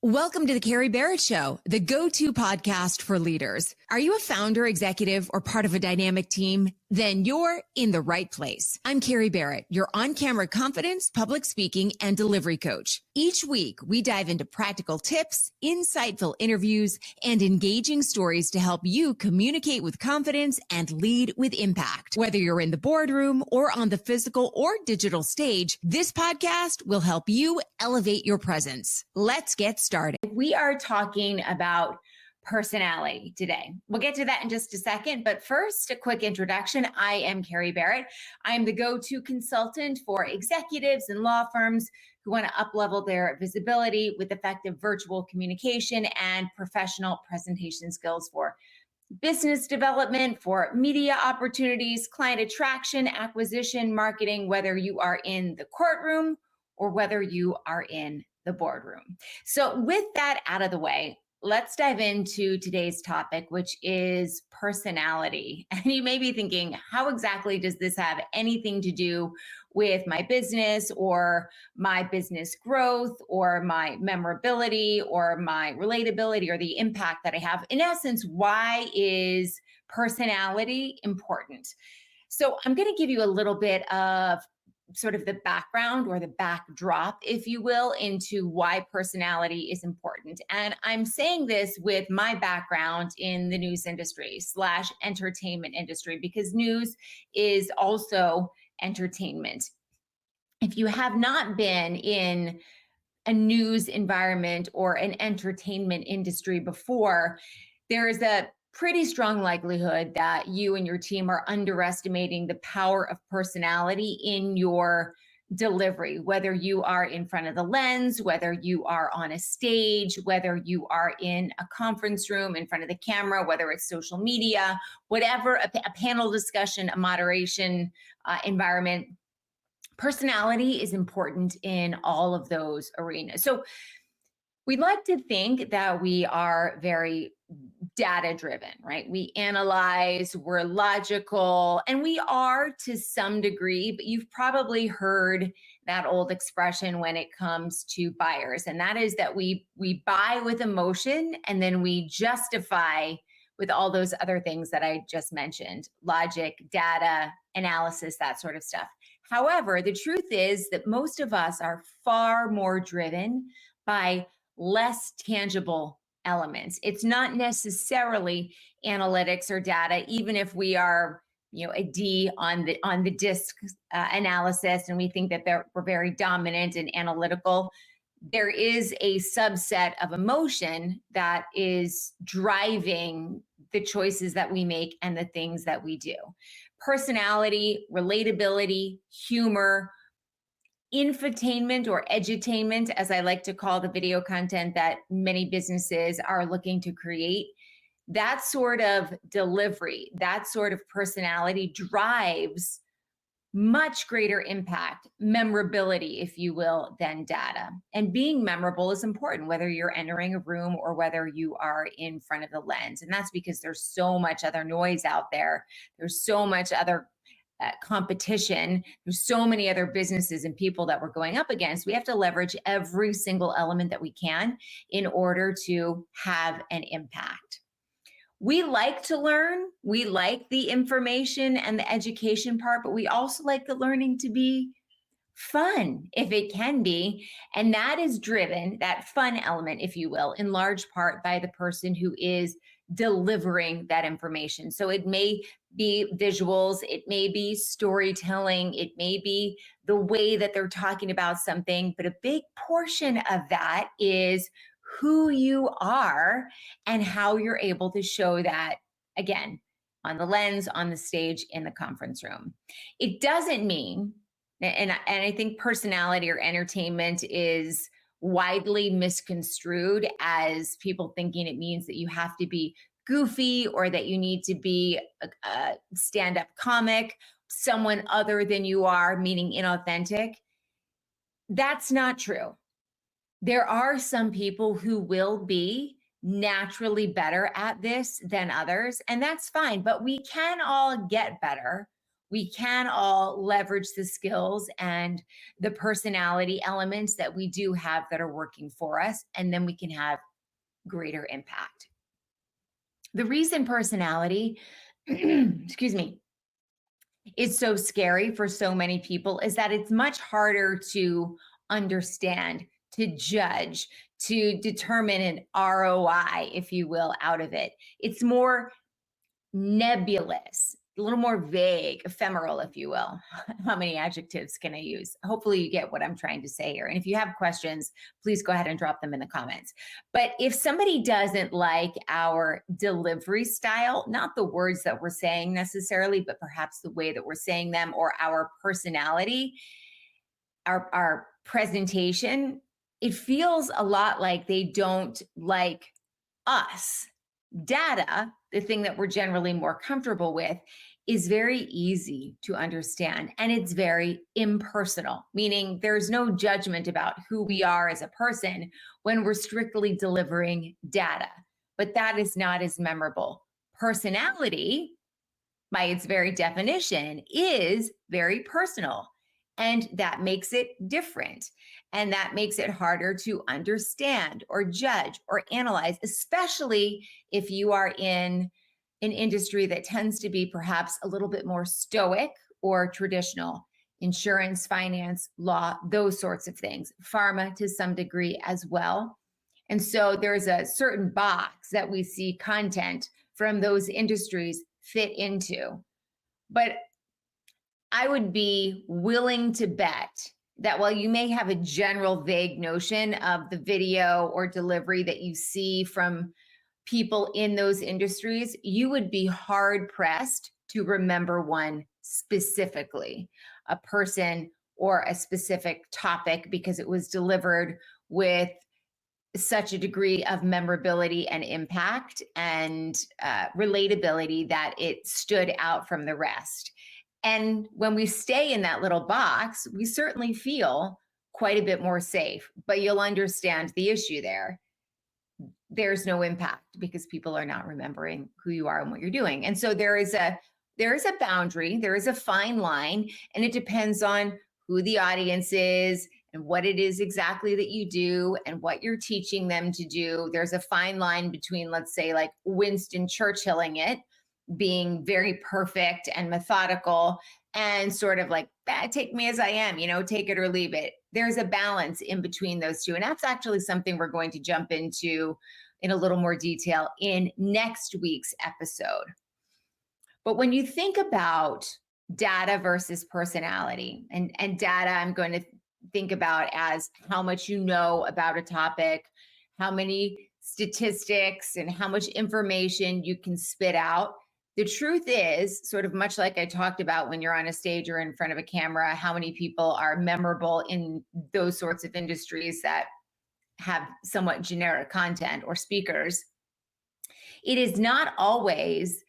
Welcome to the Kerry Barrett Show, the go-to podcast for leaders. Are you a founder, executive, or part of a dynamic team? Then you're in the right place. I'm Kerry Barrett, your on-camera confidence, public speaking, and delivery coach. Each week, we dive into practical tips, insightful interviews, and engaging stories to help you communicate with confidence and lead with impact. Whether you're in the boardroom or on the physical or digital stage, this podcast will help you elevate your presence. Let's get started. We are talking about personality today. We'll get to that in just a second, but first, a quick introduction. I am Kerry Barrett. I am the go-to consultant for executives and law firms who want to up-level their visibility with effective virtual communication and professional presentation skills for business development, for media opportunities, client attraction, acquisition, marketing, whether you are in the courtroom or whether you are in the boardroom. So with that out of the way, let's dive into today's topic, which is personality. And you may be thinking, how exactly does this have anything to do with my business or my business growth or my memorability or my relatability or the impact that I have? In essence, why is personality important? So I'm going to give you a little bit of sort of the background or the backdrop, if you will, into why personality is important. And I'm saying this with my background in the news industry / entertainment industry, because news is also entertainment. If you have not been in a news environment or an entertainment industry before, there is a pretty strong likelihood that you and your team are underestimating the power of personality in your delivery, whether you are in front of the lens, whether you are on a stage, whether you are in a conference room in front of the camera, whether it's social media, whatever, a panel discussion, a moderation environment. Personality is important in all of those arenas. So we like to think that we are very data driven, right? We analyze, we're logical, and we are to some degree, but you've probably heard that old expression when it comes to buyers. And that is that we buy with emotion and then we justify with all those other things that I just mentioned: logic, data, analysis, that sort of stuff. However, the truth is that most of us are far more driven by less tangible elements. It's not necessarily analytics or data, even if we are, a D on the DISC analysis, and we think that we're very dominant and analytical. There is a subset of emotion that is driving the choices that we make and the things that we do. Personality, relatability, humor, infotainment or edutainment, as I like to call the video content that many businesses are looking to create, that sort of delivery, that sort of personality drives much greater impact, memorability, if you will, than data. And being memorable is important, whether you're entering a room or whether you are in front of the lens. And that's because there's so much other noise out there. There's so much other competition. There's so many other businesses and people that we're going up against. We have to leverage every single element that we can in order to have an impact. We like to learn. We like the information and the education part, but we also like the learning to be fun, if it can be. And that is driven, that fun element, if you will, in large part by the person who is delivering that information. So it may be visuals, it may be storytelling, it may be the way that they're talking about something, but a big portion of that is who you are and how you're able to show that, again, on the lens, on the stage, in the conference room. It doesn't mean, and I think personality or entertainment is widely misconstrued as people thinking it means that you have to be goofy or that you need to be a stand-up comic, someone other than you are, meaning inauthentic. That's not true. There are some people who will be naturally better at this than others, and that's fine, but we can all get better we can all leverage the skills and the personality elements that we do have that are working for us, and then we can have greater impact. The reason personality, excuse me, is so scary for so many people is that it's much harder to understand, to judge, to determine an ROI, if you will, out of it. It's more nebulous, a little more vague, ephemeral, if you will. How many adjectives can I use? Hopefully you get what I'm trying to say here. And if you have questions, please go ahead and drop them in the comments. But if somebody doesn't like our delivery style, not the words that we're saying necessarily, but perhaps the way that we're saying them, or our personality, our presentation, it feels a lot like they don't like us. Data, the thing that we're generally more comfortable with, is very easy to understand, and it's very impersonal, meaning there's no judgment about who we are as a person when we're strictly delivering data. But that is not as memorable. Personality, by its very definition, is very personal, and that makes it different. And that makes it harder to understand or judge or analyze, especially if you are in an industry that tends to be perhaps a little bit more stoic or traditional. Insurance, finance, law, those sorts of things. Pharma to some degree as well. And so there's a certain box that we see content from those industries fit into. But I would be willing to bet that while you may have a general vague notion of the video or delivery that you see from people in those industries, you would be hard pressed to remember one specifically, a person or a specific topic, because it was delivered with such a degree of memorability and impact and relatability that it stood out from the rest. And when we stay in that little box, we certainly feel quite a bit more safe, but you'll understand the issue there. There's no impact because people are not remembering who you are and what you're doing. And so there is a boundary, there is a fine line, and it depends on who the audience is and what it is exactly that you do and what you're teaching them to do. There's a fine line between, let's say, like Winston Churchilling it, being very perfect and methodical, and sort of like, take me as I am, take it or leave it. There's a balance in between those two. And that's actually something we're going to jump into in a little more detail in next week's episode. But when you think about data versus personality, and data, I'm going to think about as how much you know about a topic, how many statistics and how much information you can spit out. The truth is, sort of much like I talked about when you're on a stage or in front of a camera, how many people are memorable in those sorts of industries that have somewhat generic content or speakers. It is not always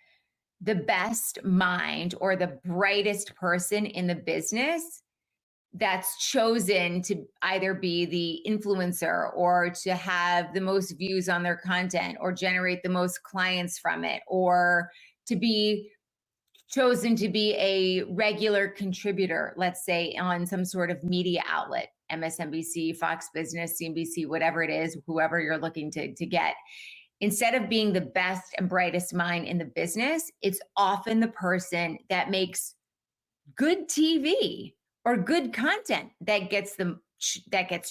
the best mind or the brightest person in the business that's chosen to either be the influencer or to have the most views on their content or generate the most clients from it, or to be chosen to be a regular contributor, let's say on some sort of media outlet, MSNBC, Fox Business, CNBC, whatever it is, whoever you're looking to get. Instead of being the best and brightest mind in the business, it's often the person that makes good TV or good content that gets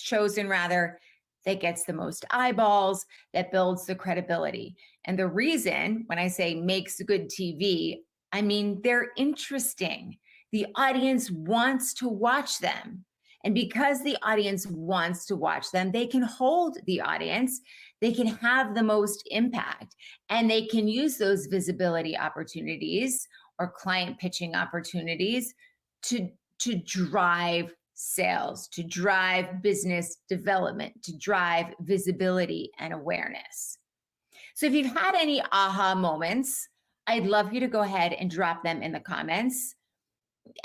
chosen, that gets the most eyeballs, that builds the credibility. And the reason when I say makes good TV, I mean they're interesting. The audience wants to watch them. And because the audience wants to watch them, they can hold the audience, they can have the most impact, and they can use those visibility opportunities or client pitching opportunities to drive sales, to drive business development, to drive visibility and awareness. So if you've had any aha moments, I'd love you to go ahead and drop them in the comments.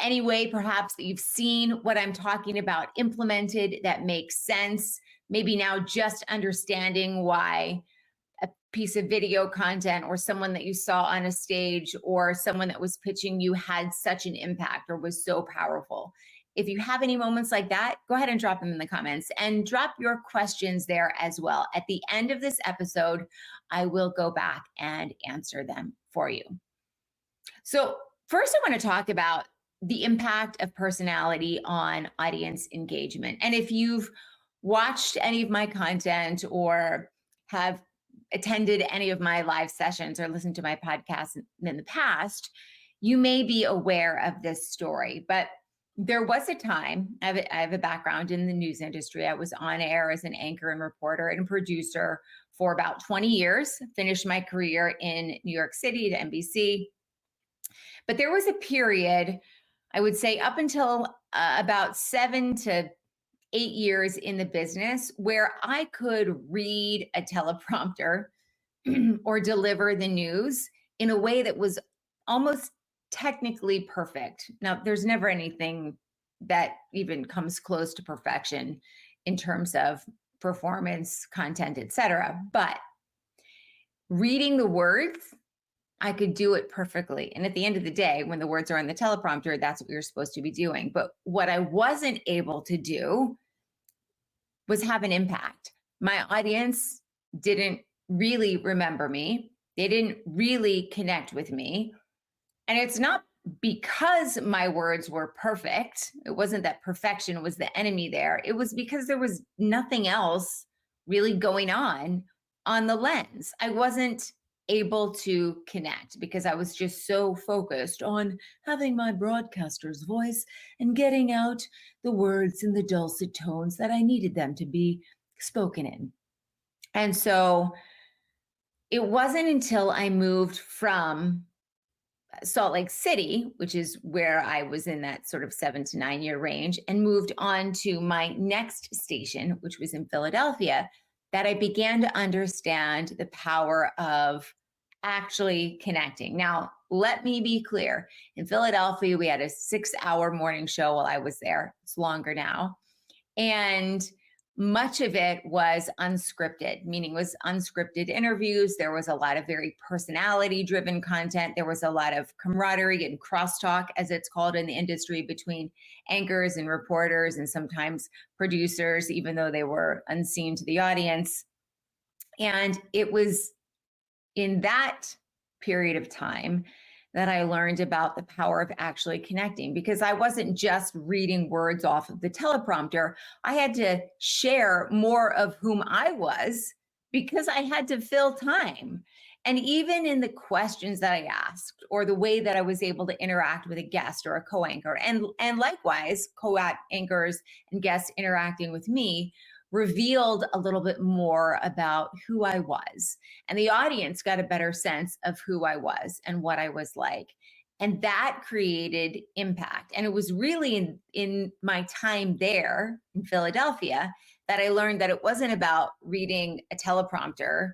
Any way perhaps that you've seen what I'm talking about implemented that makes sense, maybe now just understanding why piece of video content or someone that you saw on a stage or someone that was pitching you had such an impact or was so powerful. If you have any moments like that, go ahead and drop them in the comments and drop your questions there as well. At the end of this episode, I will go back and answer them for you. So first, I want to talk about the impact of personality on audience engagement. And if you've watched any of my content or have attended any of my live sessions or listened to my podcast in the past, you may be aware of this story. But there was a time, I have a background in the news industry. I was on air as an anchor and reporter and producer for about 20 years, finished my career in New York City to NBC. But there was a period, I would say up until about 7 to 8 years in the business, where I could read a teleprompter or deliver the news in a way that was almost technically perfect. Now, there's never anything that even comes close to perfection in terms of performance, content, etc. But reading the words, I could do it perfectly. And at the end of the day, when the words are on the teleprompter, that's what you're supposed to be doing. But what I wasn't able to do was have an impact. My audience didn't really remember me. They didn't really connect with me. And it's not because my words were perfect. It wasn't that perfection was the enemy there. It was because there was nothing else really going on the lens. I wasn't able to connect because I was just so focused on having my broadcaster's voice and getting out the words in the dulcet tones that I needed them to be spoken in. And so it wasn't until I moved from Salt Lake City, which is where I was in that sort of 7 to 9 year range, and moved on to my next station, which was in Philadelphia, that I began to understand the power of actually connecting. Now, let me be clear. In Philadelphia, we had a 6-hour morning show while I was there. It's longer now. And much of it was unscripted, meaning it was unscripted interviews. There was a lot of very personality-driven content. There was a lot of camaraderie and crosstalk, as it's called in the industry, between anchors and reporters and sometimes producers, even though they were unseen to the audience. And it was in that period of time that I learned about the power of actually connecting, because I wasn't just reading words off of the teleprompter. I had to share more of whom I was because I had to fill time. And even in the questions that I asked or the way that I was able to interact with a guest or a co-anchor, and likewise co-anchors and guests interacting with me, revealed a little bit more about who I was. And the audience got a better sense of who I was and what I was like. And that created impact. And it was really in my time there in Philadelphia that I learned that it wasn't about reading a teleprompter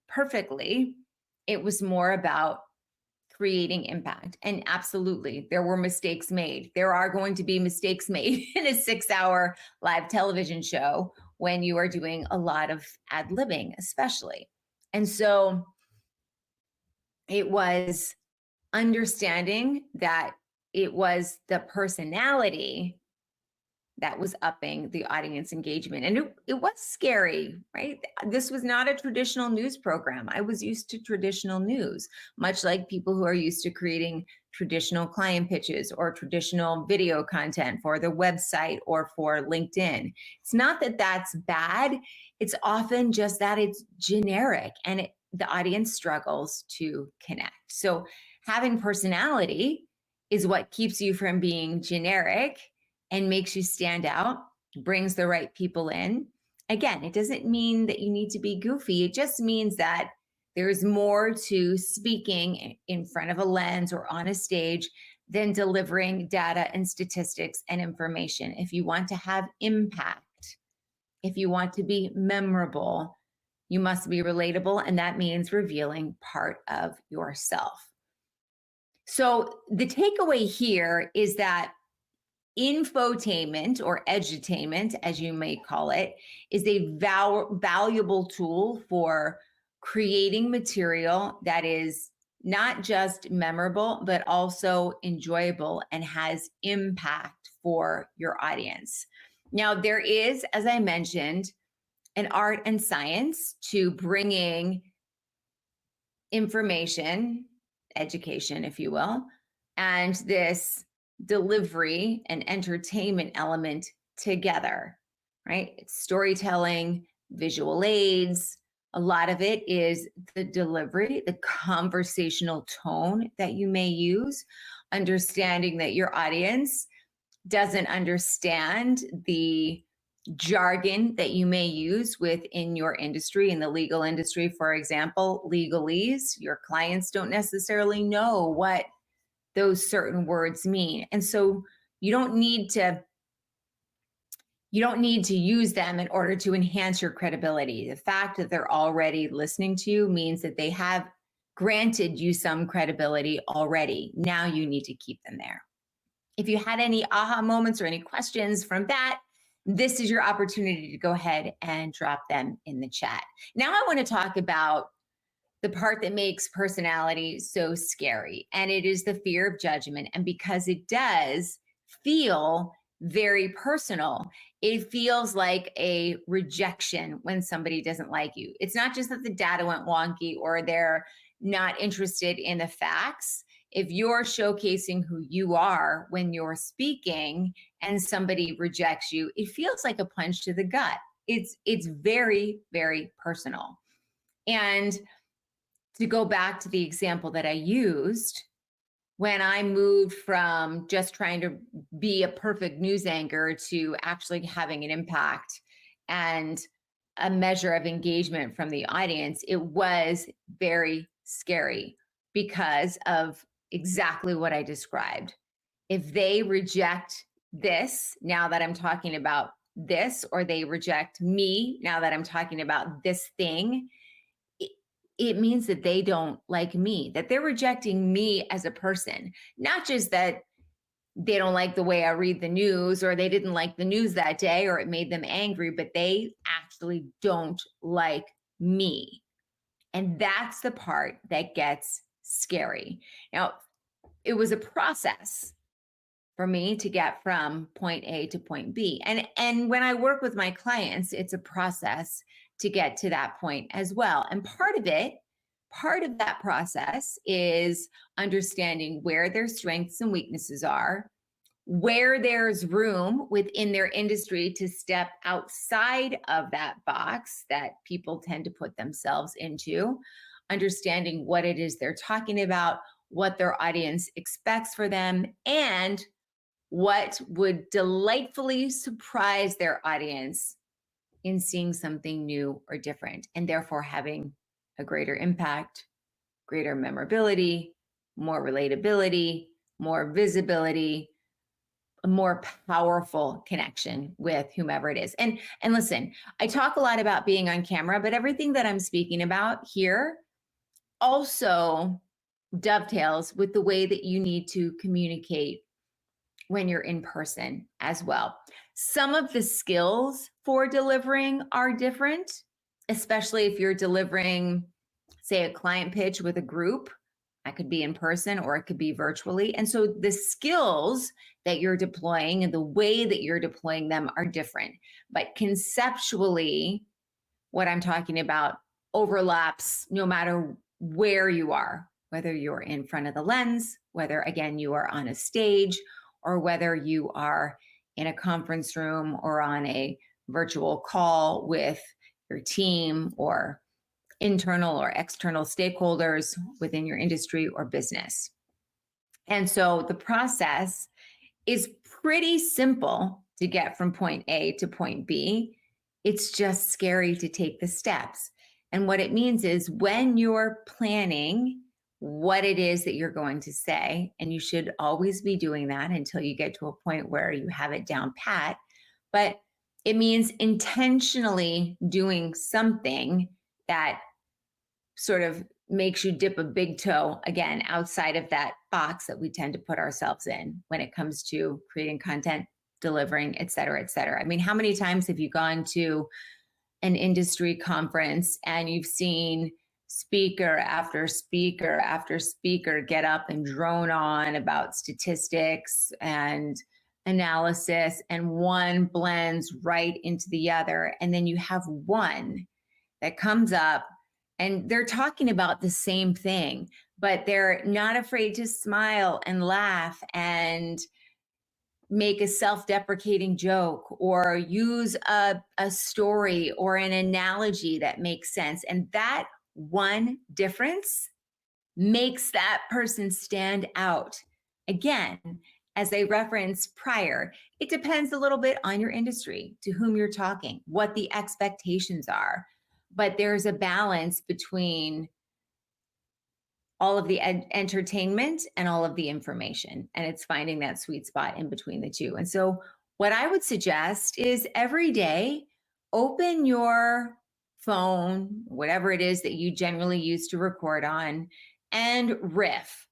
perfectly. It was more about creating impact. And absolutely, there were mistakes made. There are going to be mistakes made in a 6-hour live television show when you are doing a lot of ad-libbing, especially. And so it was understanding that it was the personality that was upping the audience engagement. And it was scary, right? This was not a traditional news program. I was used to traditional news, much like people who are used to creating traditional client pitches or traditional video content for the website or for LinkedIn. It's not that that's bad. It's often just that it's generic and the audience struggles to connect. So having personality is what keeps you from being generic and makes you stand out, brings the right people in. Again, it doesn't mean that you need to be goofy. It just means that there's more to speaking in front of a lens or on a stage than delivering data and statistics and information. If you want to have impact, if you want to be memorable, you must be relatable, and that means revealing part of yourself. So the takeaway here is that infotainment, or edutainment, as you may call it, is a valuable tool for creating material that is not just memorable, but also enjoyable and has impact for your audience. Now, there is, as I mentioned, an art and science to bringing information, education, if you will, and this delivery and entertainment element together, right? It's storytelling, visual aids. A lot of it is the delivery, the conversational tone that you may use, understanding that your audience doesn't understand the jargon that you may use within your industry. In the legal industry, for example, legalese, your clients don't necessarily know what those certain words mean. And so you don't need to use them in order to enhance your credibility. The fact that they're already listening to you means that they have granted you some credibility already. Now you need to keep them there. If you had any aha moments or any questions from that, this is your opportunity to go ahead and drop them in the chat. Now I want to talk about the part that makes personality so scary, and it is the fear of judgment. And because it does feel very personal, it feels like a rejection when somebody doesn't like you. It's not just that the data went wonky or they're not interested in the facts. If you're showcasing who you are when you're speaking and somebody rejects you, it feels like a punch to the gut. It's very, very personal. And to go back to the example that I used, when I moved from just trying to be a perfect news anchor to actually having an impact and a measure of engagement from the audience, it was very scary because of exactly what I described. If they reject this, now that I'm talking about this, or they reject me, now that I'm talking about this thing, it means that they don't like me, that they're rejecting me as a person, not just that they don't like the way I read the news, or they didn't like the news that day, or it made them angry, but they actually don't like me. And that's the part that gets scary. Now, it was a process for me to get from point A to point B. And when I work with my clients, it's a process to get to that point as well. And part of that process is understanding where their strengths and weaknesses are, where there's room within their industry to step outside of that box that people tend to put themselves into, understanding what it is they're talking about, what their audience expects for them, and what would delightfully surprise their audience in seeing something new or different, and therefore having a greater impact, greater memorability, more relatability, more visibility, a more powerful connection with whomever it is. And listen, I talk a lot about being on camera, but everything that I'm speaking about here also dovetails with the way that you need to communicate when you're in person as well. Some of the skills for delivering are different, especially if you're delivering, say, a client pitch with a group. That could be in person or it could be virtually. And so the skills that you're deploying and the way that you're deploying them are different. But conceptually, what I'm talking about overlaps no matter where you are, whether you're in front of the lens, whether, again, you are on a stage, or whether you are in a conference room or on a virtual call with your team or internal or external stakeholders within your industry or business. And so the process is pretty simple to get from point A to point B. It's just scary to take the steps. And what it means is when you're planning what it is that you're going to say, and you should always be doing that until you get to a point where you have it down pat, but it means intentionally doing something that sort of makes you dip a big toe, again, outside of that box that we tend to put ourselves in when it comes to creating content, delivering, et cetera, et cetera. I mean, how many times have you gone to an industry conference and you've seen speaker after speaker after speaker get up and drone on about statistics and analysis, and one blends right into the other. And then you have one that comes up and they're talking about the same thing, but they're not afraid to smile and laugh and make a self-deprecating joke or use a story or an analogy that makes sense. And that one difference makes that person stand out. Again, as I referenced prior, it depends a little bit on your industry, to whom you're talking, what the expectations are. But there's a balance between all of the entertainment and all of the information. And it's finding that sweet spot in between the two. And so what I would suggest is every day, open your phone, whatever it is that you generally use to record on, and riff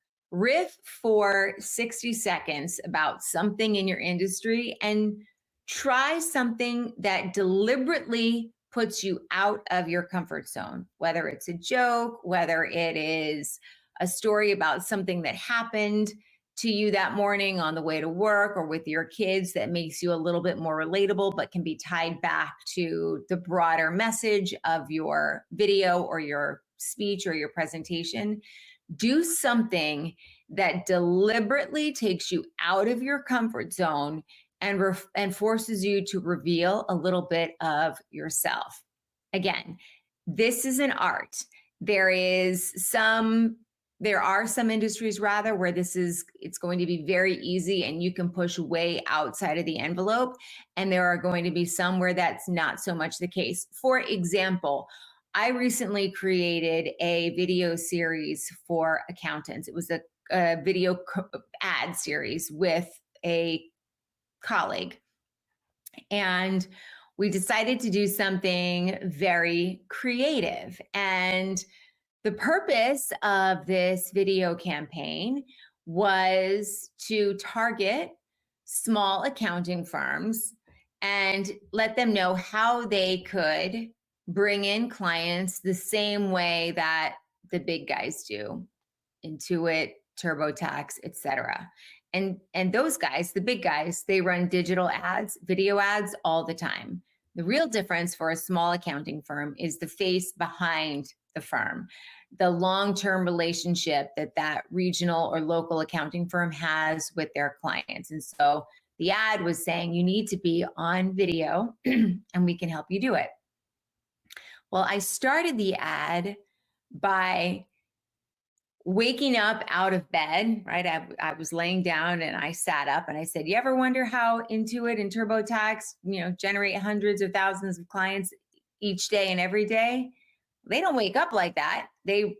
for 60 seconds about something in your industry, and try something that deliberately puts you out of your comfort zone, whether it's a joke, whether it is a story about something that happened to you that morning on the way to work or with your kids that makes you a little bit more relatable, but can be tied back to the broader message of your video or your speech or your presentation. Do something that deliberately takes you out of your comfort zone and forces you to reveal a little bit of yourself. Again, this is an art. There are some industries rather where it's going to be very easy and you can push way outside of the envelope. And there are going to be some where that's not so much the case. For example, I recently created a video series for accountants. It was a video ad series with a colleague. And we decided to do something very creative. And the purpose of this video campaign was to target small accounting firms and let them know how they could bring in clients the same way that the big guys do, Intuit, TurboTax, etc. And those guys, the big guys, they run digital ads, video ads all the time. The real difference for a small accounting firm is the face behind the firm, the long-term relationship that regional or local accounting firm has with their clients. And so the ad was saying you need to be on video and we can help you do it. Well, I started the ad by waking up out of bed, right? I was laying down and I sat up and I said, you ever wonder how Intuit and TurboTax, generate hundreds of thousands of clients each day and every day? They don't wake up like that. They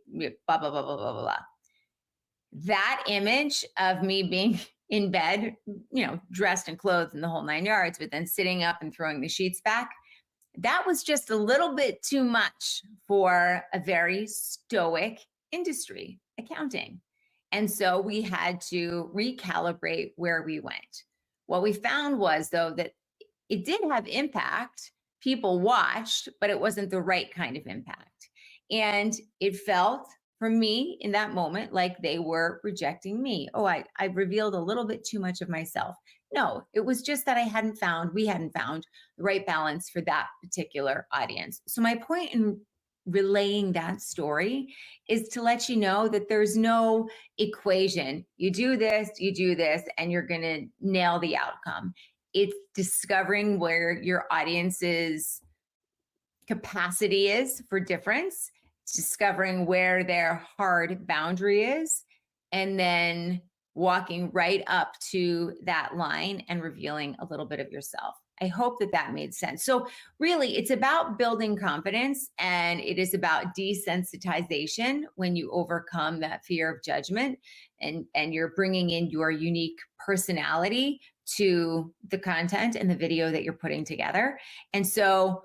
blah, blah, blah, blah, blah, blah. That image of me being in bed, dressed and clothed in the whole 9 yards, but then sitting up and throwing the sheets back, that was just a little bit too much for a very stoic industry, accounting. And so we had to recalibrate where we went. What we found was, though, that it did have impact. People watched, but it wasn't the right kind of impact. And it felt, for me in that moment, like they were rejecting me. Oh, I revealed a little bit too much of myself. No, it was just that we hadn't found the right balance for that particular audience. So my point in relaying that story is to let you know that there's no equation. You do this, and you're going to nail the outcome. It's discovering where your audience's capacity is for difference. It's discovering where their hard boundary is, and then walking right up to that line and revealing a little bit of yourself. I hope that made sense. So really, it's about building confidence, and it is about desensitization when you overcome that fear of judgment and you're bringing in your unique personality to the content and the video that you're putting together. And so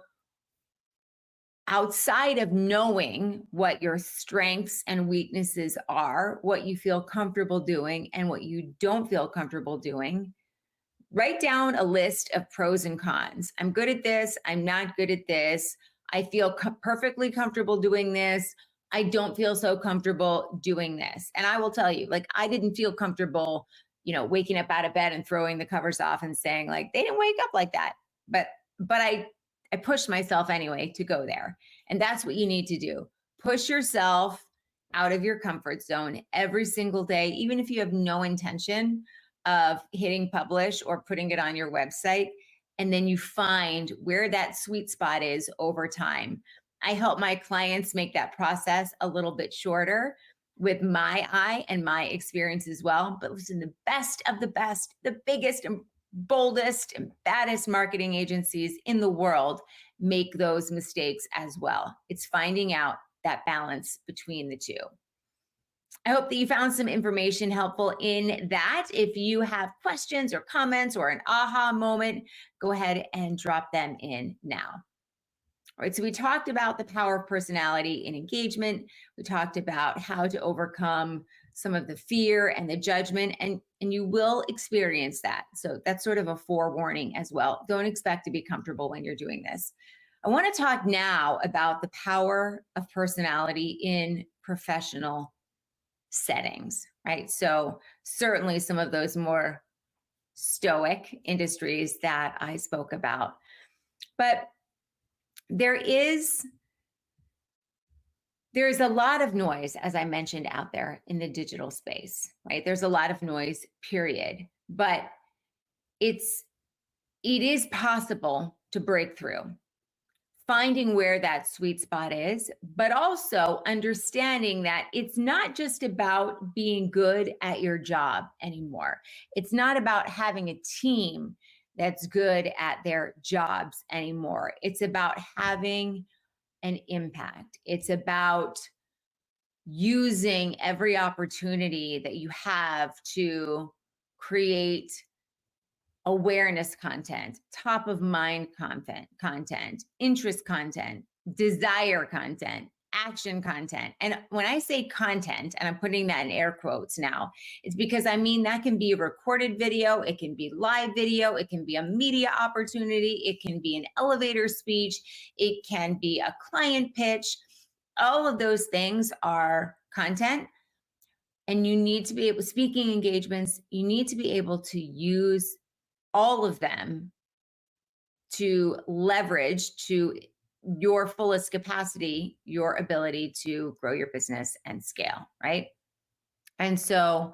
outside of knowing what your strengths and weaknesses are, what you feel comfortable doing and what you don't feel comfortable doing, write down a list of pros and cons. I'm good at this. I'm not good at this. I feel perfectly comfortable doing this. I don't feel so comfortable doing this. And I will tell you, like, I didn't feel comfortable, waking up out of bed and throwing the covers off and saying, like, they didn't wake up like that. But I pushed myself anyway to go there. And that's what you need to do. Push yourself out of your comfort zone every single day, even if you have no intention of hitting publish or putting it on your website. And then you find where that sweet spot is over time. I help my clients make that process a little bit shorter with my eye and my experience as well. But listen, the best of the best, the biggest and boldest and baddest marketing agencies in the world make those mistakes as well. It's finding out that balance between the two. I hope that you found some information helpful in that. If you have questions or comments or an aha moment, go ahead and drop them in now. All right, so we talked about the power of personality in engagement. We talked about how to overcome some of the fear and the judgment, and you will experience that. So that's sort of a forewarning as well. Don't expect to be comfortable when you're doing this. I want to talk now about the power of personality in professional settings, right? So certainly some of those more stoic industries that I spoke about. But there's a lot of noise, as I mentioned, out there in the digital space, right? There's a lot of noise, period. But it is possible to break through, finding where that sweet spot is, but also understanding that it's not just about being good at your job anymore. It's not about having a team that's good at their jobs anymore. It's about having an impact. It's about using every opportunity that you have to create awareness content, top of mind content, interest content, desire content, action content. And when I say content, and I'm putting that in air quotes now, it's because I mean that can be a recorded video, it can be live video, it can be a media opportunity, it can be an elevator speech, it can be a client pitch. All of those things are content. And you need to be able, speaking engagements, you need to be able to use all of them to leverage to your fullest capacity, your ability to grow your business and scale, right? And so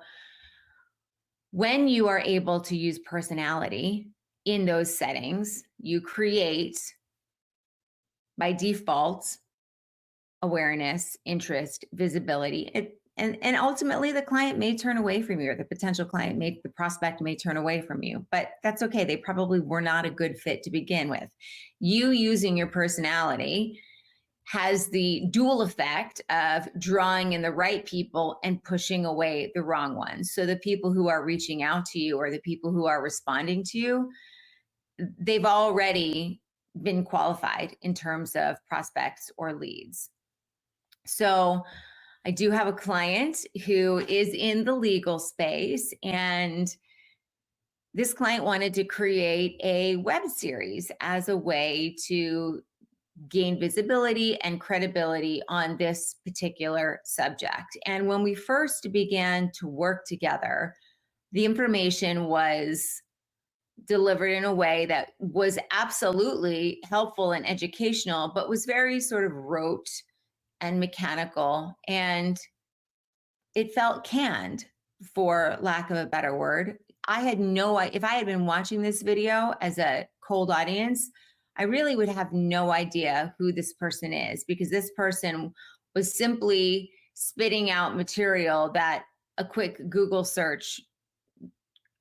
when you are able to use personality in those settings, you create by default awareness, interest, visibility. And ultimately the client may turn away from you, or the potential client the prospect may turn away from you, but that's okay. They probably were not a good fit to begin with. You using your personality has the dual effect of drawing in the right people and pushing away the wrong ones. So the people who are reaching out to you or the people who are responding to you, they've already been qualified in terms of prospects or leads. So I do have a client who is in the legal space, and this client wanted to create a web series as a way to gain visibility and credibility on this particular subject. And when we first began to work together, the information was delivered in a way that was absolutely helpful and educational, but was very sort of rote and mechanical, and it felt canned, for lack of a better word. If I had been watching this video as a cold audience, I really would have no idea who this person is, because this person was simply spitting out material that a quick Google search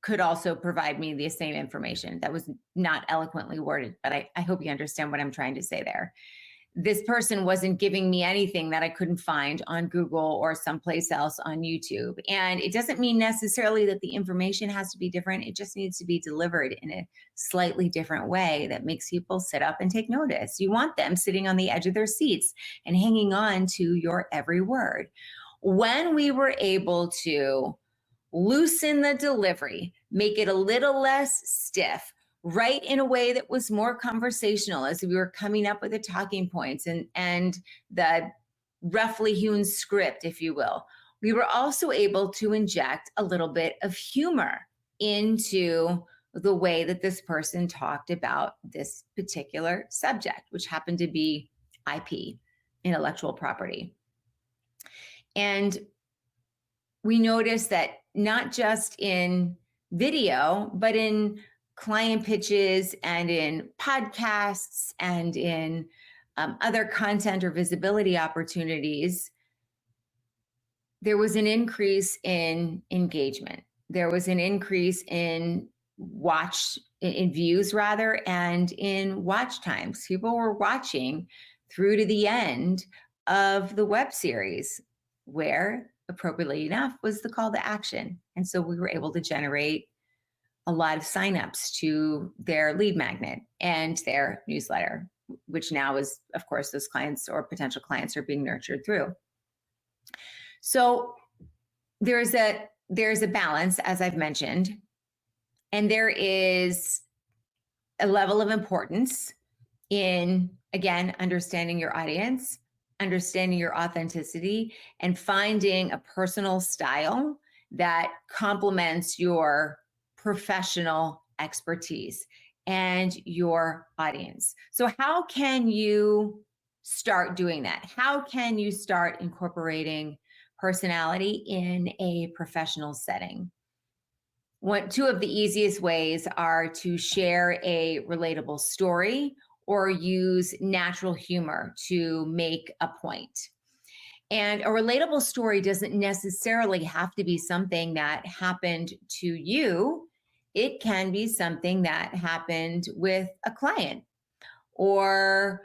could also provide me the same information. That was not eloquently worded, but I hope you understand what I'm trying to say there. This person wasn't giving me anything that I couldn't find on Google or someplace else on YouTube. And it doesn't mean necessarily that the information has to be different. It just needs to be delivered in a slightly different way that makes people sit up and take notice. You want them sitting on the edge of their seats and hanging on to your every word. When we were able to loosen the delivery, make it a little less stiff, write in a way that was more conversational as we were coming up with the talking points and the roughly hewn script, if you will, we were also able to inject a little bit of humor into the way that this person talked about this particular subject, which happened to be IP, intellectual property. And we noticed that not just in video, but in client pitches and in podcasts and in other content or visibility opportunities, there was an increase in engagement. There was an increase in views rather, and in watch times. People were watching through to the end of the web series, where appropriately enough was the call to action. And so we were able to generate a lot of signups to their lead magnet and their newsletter, which now is, of course, those clients or potential clients are being nurtured through. So there's a balance, as I've mentioned, and there is a level of importance in, again, understanding your audience, understanding your authenticity, and finding a personal style that complements your professional expertise and your audience. So how can you start doing that? How can you start incorporating personality in a professional setting? Two of the easiest ways are to share a relatable story or use natural humor to make a point. And a relatable story doesn't necessarily have to be something that happened to you. It can be something that happened with a client or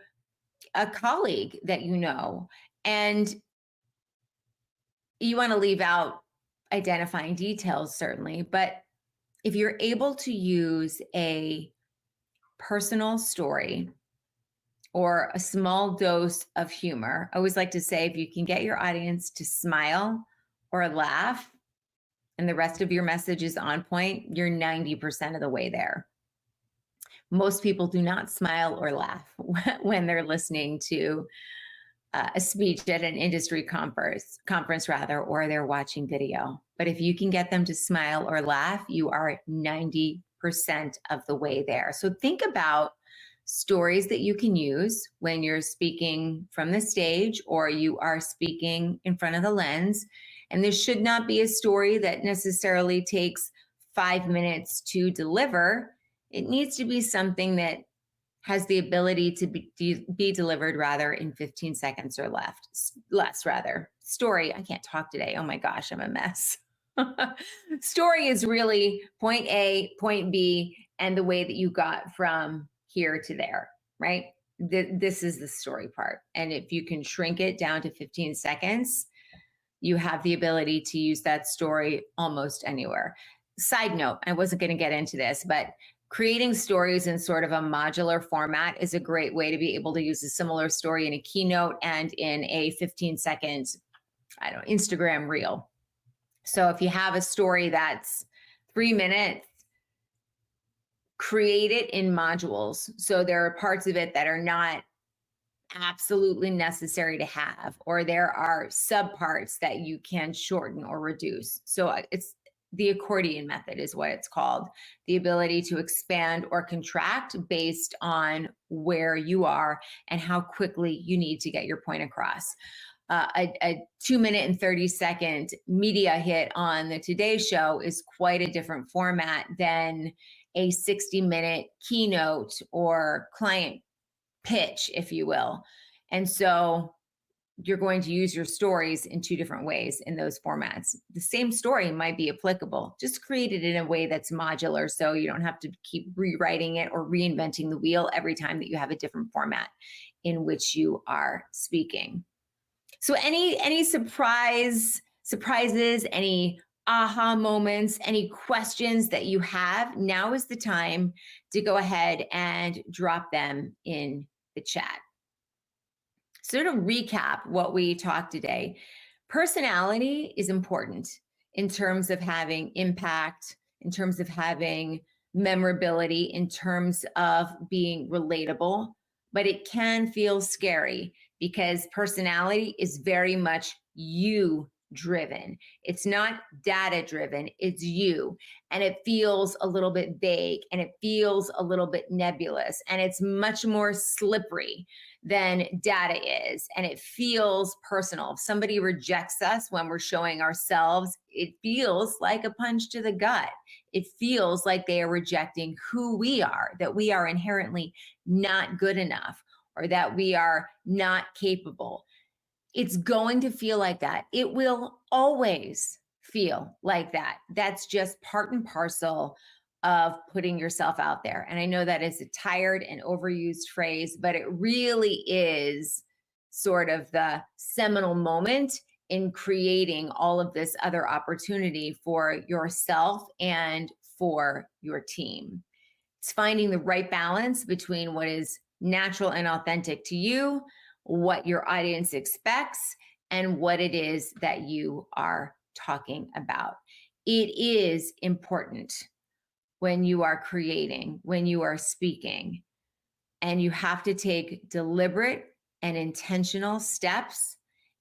a colleague that you know. And you want to leave out identifying details, certainly, but if you're able to use a personal story or a small dose of humor, I always like to say, if you can get your audience to smile or laugh and the rest of your message is on point, you're 90% of the way there. Most people do not smile or laugh when they're listening to a speech at an industry conference rather, or they're watching video. But if you can get them to smile or laugh, you are 90% of the way there. So think about stories that you can use when you're speaking from the stage or you are speaking in front of the lens. And this should not be a story that necessarily takes 5 minutes to deliver. It needs to be something that has the ability to be delivered rather in 15 seconds or less rather. Story, I can't talk today. Oh my gosh, I'm a mess. Story is really point A, point B, and the way that you got from here to there, right? This is the story part. And if you can shrink it down to 15 seconds, you have the ability to use that story almost anywhere. Side note, I wasn't going to get into this, but creating stories in sort of a modular format is a great way to be able to use a similar story in a keynote and in a 15-second, Instagram reel. So if you have a story that's 3 minutes, create it in modules. So there are parts of it that are not absolutely necessary to have, or there are subparts that you can shorten or reduce. So it's the accordion method is what it's called. The ability to expand or contract based on where you are and how quickly you need to get your point across. A 2-minute and 30-second media hit on the Today Show is quite a different format than a 60-minute keynote or client pitch, if you will. And so you're going to use your stories in 2 different ways in those formats. The same story might be applicable, just create it in a way that's modular so you don't have to keep rewriting it or reinventing the wheel every time that you have a different format in which you are speaking. So any surprises, any aha moments, any questions that you have, now is the time to go ahead and drop them in the chat. So to recap what we talked today, personality is important in terms of having impact, in terms of having memorability, in terms of being relatable, but it can feel scary because personality is very much you driven. It's not data driven, it's you. And it feels a little bit vague and it feels a little bit nebulous and it's much more slippery than data is. And it feels personal. If somebody rejects us when we're showing ourselves, it feels like a punch to the gut. It feels like they are rejecting who we are, that we are inherently not good enough or that we are not capable. It's going to feel like that. It will always feel like that. That's just part and parcel of putting yourself out there. And I know that is a tired and overused phrase, but it really is sort of the seminal moment in creating all of this other opportunity for yourself and for your team. It's finding the right balance between what is natural and authentic to you, what your audience expects, and what it is that you are talking about. It is important when you are creating, when you are speaking, and you have to take deliberate and intentional steps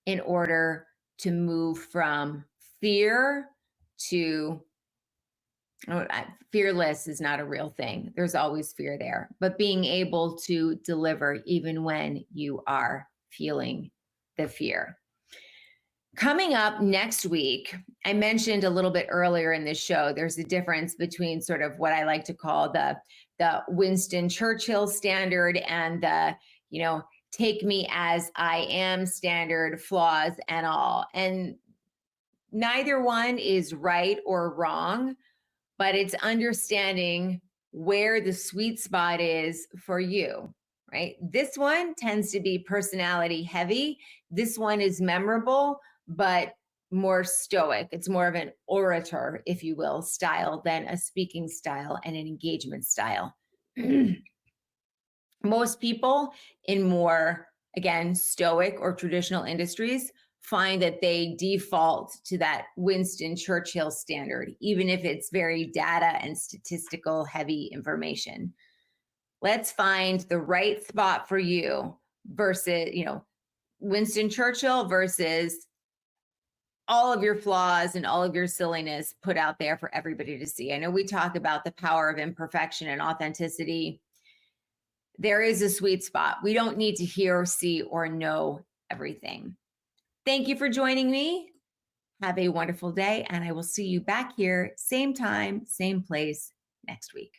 in order to move from fear to fearless is not a real thing. There's always fear there, but being able to deliver even when you are feeling the fear. Coming up next week, I mentioned a little bit earlier in this show, there's a difference between sort of what I like to call the Winston Churchill standard and the, take me as I am standard, flaws and all. And neither one is right or wrong, but it's understanding where the sweet spot is for you, right? This one tends to be personality heavy. This one is memorable, but more stoic. It's more of an orator, if you will, style than a speaking style and an engagement style. Most people in more, again, stoic or traditional industries find that they default to that Winston Churchill standard, even if it's very data and statistical heavy information. Let's find the right spot for you versus, Winston Churchill versus all of your flaws and all of your silliness put out there for everybody to see. I know we talk about the power of imperfection and authenticity. There is a sweet spot. We don't need to hear, see, or know everything. Thank you for joining me. Have a wonderful day, and I will see you back here, same time, same place next week.